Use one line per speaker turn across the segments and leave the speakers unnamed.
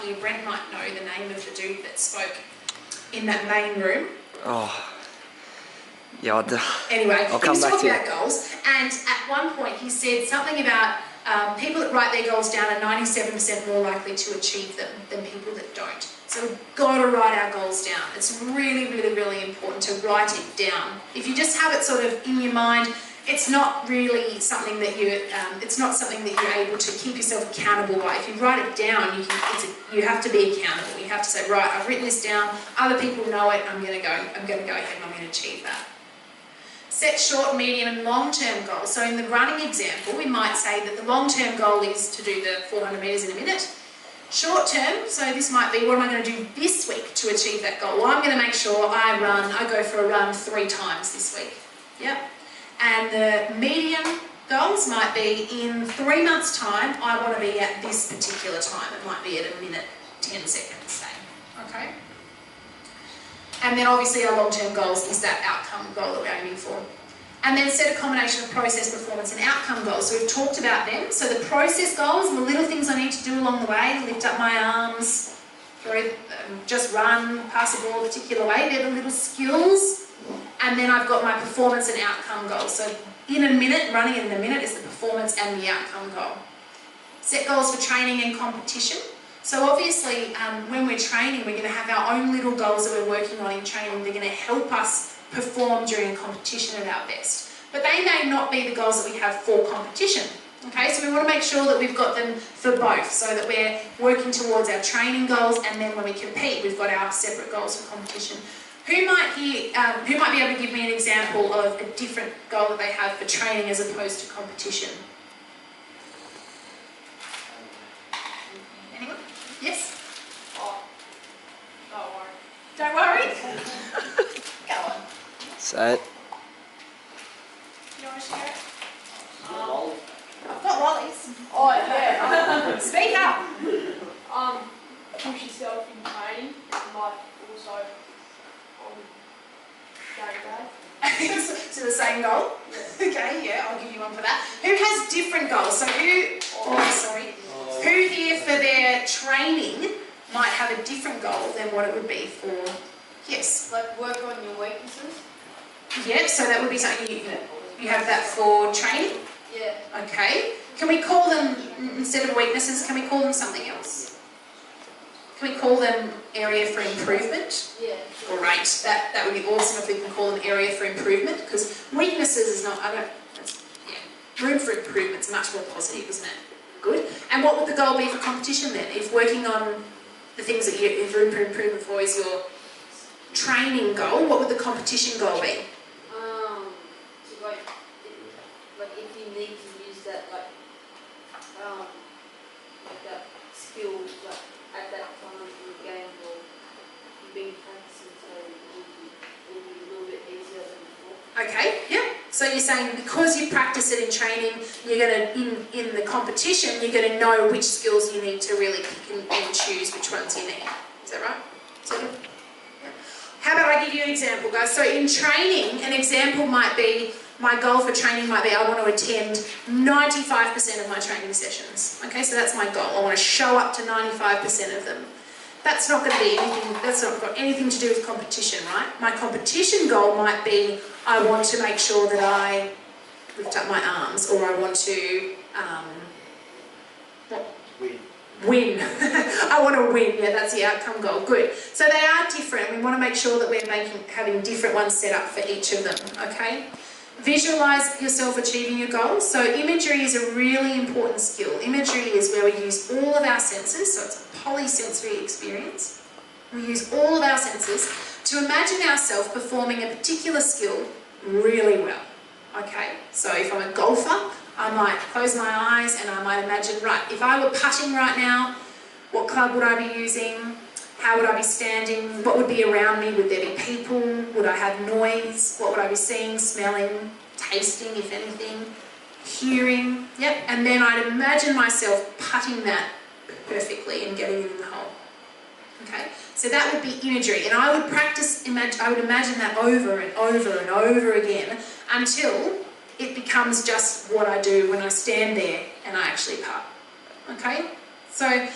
here, Brent might know the name of the dude that spoke in that main room.
Oh, yeah.
Anyway,
I'll
he
come
was
back
talking
to you.
about goals, and at one point he said something about people that write their goals down are 97% more likely to achieve them than people that don't. So we've got to write our goals down. It's really, really, really important to write it down. If you just have it sort of in your mind, it's not really something that it's not something that you're able to keep yourself accountable by. If you write it down, you have to be accountable. You have to say, right, I've written this down. Other people know it. I'm going to go ahead and I'm going to achieve that. Set short, medium and long-term goals. So in the running example, we might say that the long-term goal is to do the 400 metres in a minute. Short-term, so this might be, what am I going to do this week to achieve that goal? Well, I'm going to make sure I go for a run 3 times this week. Yep. And the medium goals might be, in 3 months' time, I want to be at this particular time. It might be at 1 minute, 10 seconds, say. Okay? And then obviously our long-term goals is that outcome goal that we're aiming for. And then set a combination of process, performance and outcome goals. So we've talked about them. So the process goals are the little things I need to do along the way, lift up my arms, just run, pass the ball a particular way. They're the little skills. And then I've got my performance and outcome goals. So in a minute, running in a minute is the performance and the outcome goal. Set goals for training and competition. So obviously when we're training, we're going to have our own little goals that we're working on in training. They're going to help us perform during a competition at our best. But they may not be the goals that we have for competition. Okay, so we want to make sure that we've got them for both, so that we're working towards our training goals, and then when we compete, we've got our separate goals for competition. Who might be able to give me an example of a different goal that they have for training as opposed to competition? Anyone? Yes?
Oh,
Don't worry. Go on.
Set.
You want to share it?
oh
I've got lollies.
yeah.
Speak up.
Push yourself in training, and like also day.
So the same goal? Okay, yeah, I'll give you one for that. Who has different goals? So who here for their training might have a different goal than what it would be for, yes?
Like work on your weaknesses.
Yep, so that would be something you have that for training?
Yeah.
Okay. Can we call them, instead of weaknesses, can we call them something else? Can we call them area for improvement?
Yeah.
Great. That would be awesome if we can call them area for improvement, because weaknesses is not, room for improvement's much more positive, isn't it? Good. And what would the goal be for competition then? If working on the things that you have room for improvement for is your training goal, what would the competition goal be?
So like if you need to use that like that skill like at that time in the game, or you've been practicing, so it will be a little bit easier than before.
Okay, yeah. So you're saying because you practice it in training, you're going to, in the competition, you're going to know which skills you need to really pick and choose which ones you need. Is that right? How about I give you an example, guys? So in training, an example might be, my goal for training might be I want to attend 95% of my training sessions. Okay, so that's my goal. I want to show up to 95% of them. That's not going to be anything, that's not got anything to do with competition, right? My competition goal might be I want to make sure that I lift up my arms, or I want to win. I want to win, yeah, that's the outcome goal. Good. So they are different. We want to make sure that we're having different ones set up for each of them, okay? Visualize yourself achieving your goals. So imagery is a really important skill. Imagery is where we use all of our senses, so it's a polysensory experience. We use all of our senses to imagine ourselves performing a particular skill really well, okay? So if I'm a golfer, I might close my eyes and I might imagine, right, if I were putting right now, what club would I be using? How would I be standing? What would be around me? Would there be people? Would I have noise? What would I be seeing, smelling, tasting, if anything? Hearing? Yep. And then I'd imagine myself putting that perfectly and getting it in the hole. Okay? So that would be imagery. And I would practice, I would imagine that over and over and over again until it becomes just what I do when I stand there and I actually putt. Okay? So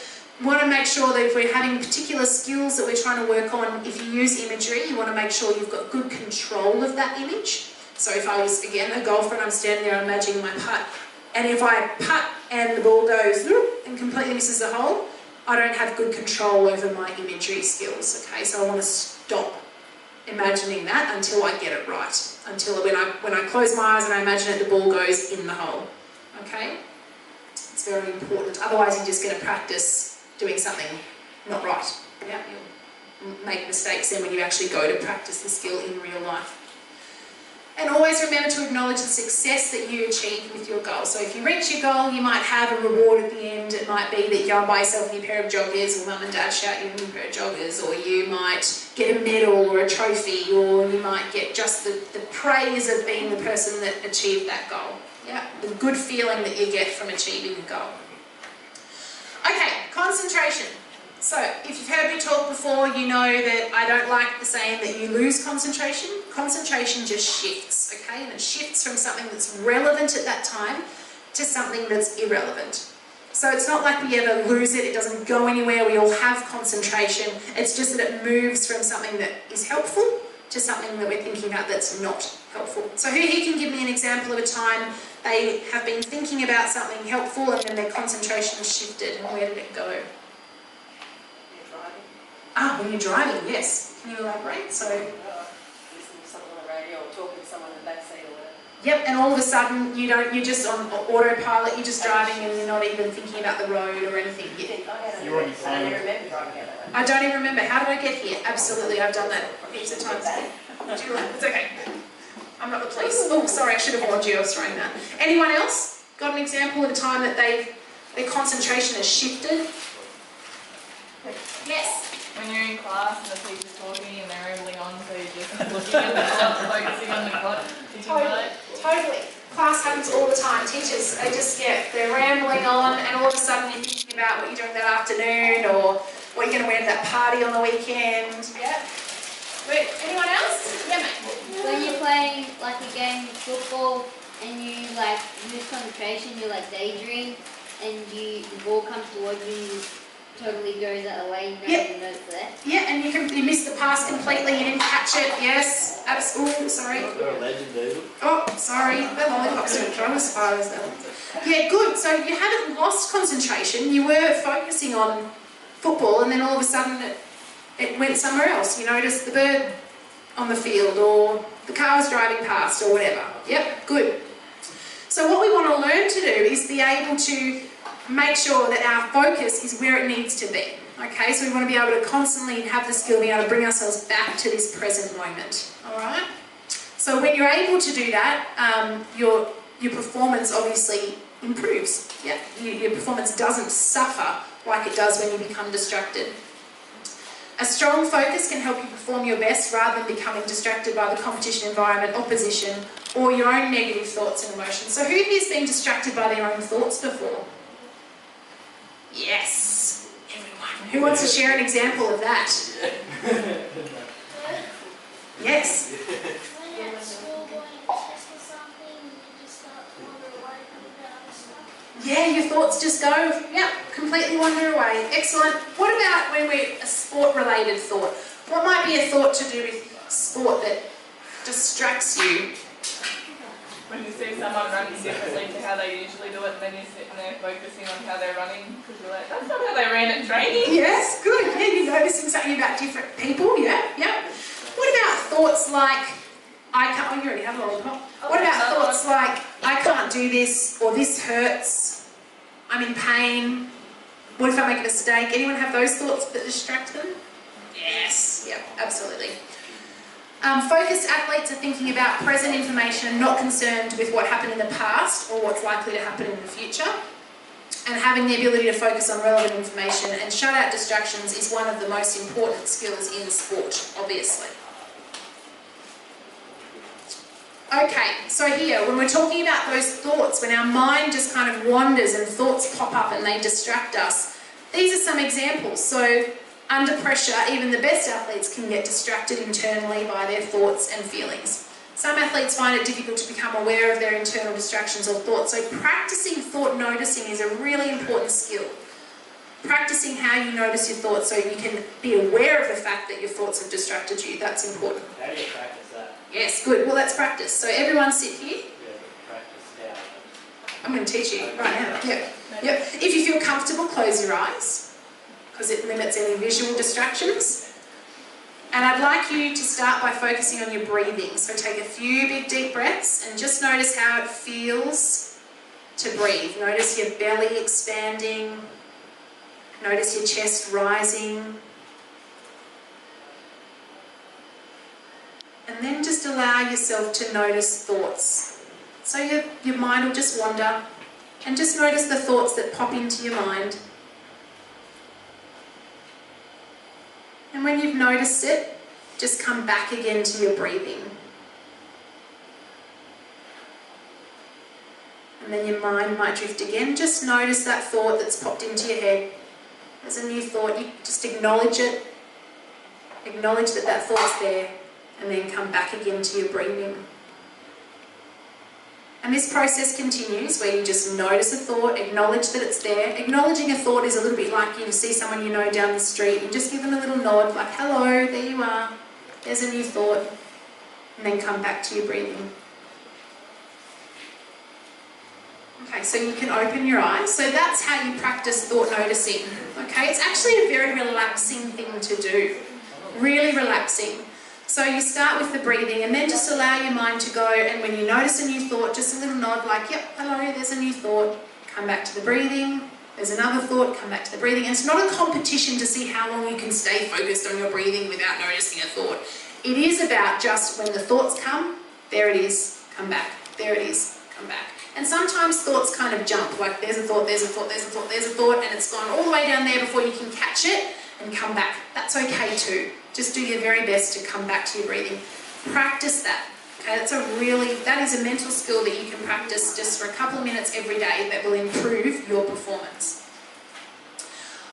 want to make sure that if we're having particular skills that we're trying to work on, if you use imagery, you want to make sure you've got good control of that image. So if I was, again, a golfer and I'm standing there, I'm imagining my putt, and if I putt and the ball goes and completely misses the hole, I don't have good control over my imagery skills, okay? So I want to stop imagining that until I get it right. Until when I close my eyes and I imagine it, the ball goes in the hole, okay? It's very important. Otherwise, you're just going to practice doing something not right. Yeah, you'll make mistakes then when you actually go to practice the skill in real life. And always remember to acknowledge the success that you achieve with your goal. So if you reach your goal, you might have a reward at the end. It might be that you go and buy yourself a new pair of joggers, or mum and dad shout you a new pair of joggers, or you might get a medal or a trophy, or you might get just the praise of being the person that achieved that goal. Yeah, the good feeling that you get from achieving a goal. Okay, concentration. So, if you've heard me talk before, you know that I don't like the saying that you lose concentration. Concentration just shifts, okay? And it shifts from something that's relevant at that time to something that's irrelevant. So it's not like we ever lose it, it doesn't go anywhere, we all have concentration. It's just that it moves from something that is helpful to something that we're thinking about that's not helpful. So who here can give me an example of a time they have been thinking about something helpful and then their concentration shifted, and where did it go? Ah, when you're driving, yes. Can you elaborate? So,
listening to someone on the radio or talking to someone in the backseat or whatever.
Yep, and all of a sudden you're just on autopilot, you're just driving and you're not even thinking about the road or anything.
You're on your phone. I don't remember driving out that way.
I don't even remember. How did I get here? Absolutely, I've done that heaps of times. It's okay. I'm not the police. Oh, sorry, I should have warned you I was throwing that. Anyone else got an example of a time that their concentration has shifted? Yes.
When you're in class and the teacher's talking and they're rambling on, so you're just looking at the clock, focusing on the clock.
Totally. Class happens all the time. Teachers, they're rambling on, and all of a sudden you're thinking about what you're doing that afternoon or what you're going to wear to that party on the weekend. Yeah. Wait, anyone else? Yeah, mate.
When you're playing like a game of football and you like lose concentration, you like daydream, and the ball comes towards you and you totally goes that way, you don't even know it's there.
Yeah, and you missed the pass completely, you didn't catch it, yes. Absolutely, sorry.
You're a legend, David.
Oh, sorry, the lollipops are trying as far as that. Yeah, good. So you haven't lost concentration, you were focusing on football, and then all of a sudden it went somewhere else. You noticed the bird on the field, or the car was driving past, or whatever. Yep, good. So what we want to learn to do is be able to make sure that our focus is where it needs to be. Okay, so we want to be able to constantly have the skill of being able to bring ourselves back to this present moment. Alright? So when you're able to do that, your performance obviously improves. Yeah? Your performance doesn't suffer like it does when you become distracted. A strong focus can help you perform your best rather than becoming distracted by the competition environment, opposition, or your own negative thoughts and emotions. So who here's been distracted by their own thoughts before? Yes, everyone. Who wants to share an example of that? Yes.
When you're at school going to test or something, you just start wondering why you do that stuff.
Yeah, your thoughts just go, yep, completely wander away. Excellent. What about when we're a sport-related thought? What might be a thought to do with sport that distracts you?
When you see someone running differently to how they usually do it, and then you're sitting there focusing on how they're running, because you're like, that's not how they ran at training.
Yes, good. Yeah, you're noticing something about different people. Yeah, yeah. What about thoughts like, I can't, oh, you already have a lollipop. What about thoughts like, I can't do this, or this hurts, I'm in pain, what if I make a mistake? Anyone have those thoughts that distract them? Yes, yeah, absolutely. Focused athletes are thinking about present information and not concerned with what happened in the past or what's likely to happen in the future. And having the ability to focus on relevant information and shut out distractions is one of the most important skills in sport, obviously. Okay, so here, when we're talking about those thoughts, when our mind just kind of wanders and thoughts pop up and they distract us, these are some examples. So, under pressure, even the best athletes can get distracted internally by their thoughts and feelings. Some athletes find it difficult to become aware of their internal distractions or thoughts, so practicing thought noticing is a really important skill. practicing how you notice your thoughts so you can be aware of the fact that your thoughts have distracted you. That's important.
How do you practice that?
Yes, good. Well, let's practice. So everyone sit here.
Yeah, practice now.
I'm going to teach you right now. Yep. Yep. If you feel comfortable, close your eyes because it limits any visual distractions. And I'd like you to start by focusing on your breathing. So take a few big deep breaths and just notice how it feels to breathe. Notice your belly expanding. Notice your chest rising. And then just allow yourself to notice thoughts. So your mind will just wander, and just notice the thoughts that pop into your mind. And when you've noticed it, just come back again to your breathing. And then your mind might drift again. Just notice that thought that's popped into your head. There's a new thought. You just acknowledge it. Acknowledge that that thought's there. And then come back again to your breathing. And this process continues where you just notice a thought, acknowledge that it's there. Acknowledging a thought is a little bit like you see someone you know down the street. You just give them a little nod, like, hello, there you are. There's a new thought. And then come back to your breathing. Okay, so you can open your eyes. So that's how you practice thought noticing. Okay, it's actually a very relaxing thing to do. Really relaxing. So you start with the breathing and then just allow your mind to go, and when you notice a new thought, just a little nod like, yep, hello, there's a new thought. Come back to the breathing. There's another thought, come back to the breathing. And it's not a competition to see how long you can stay focused on your breathing without noticing a thought. It is about just when the thoughts come, there it is, come back. There it is, come back. And sometimes thoughts kind of jump, like there's a thought, there's a thought, there's a thought, there's a thought, and it's gone all the way down there before you can catch it and come back. That's okay too. Just do your very best to come back to your breathing. Practice that. Okay, that is a mental skill that you can practice just for a couple of minutes every day that will improve your performance.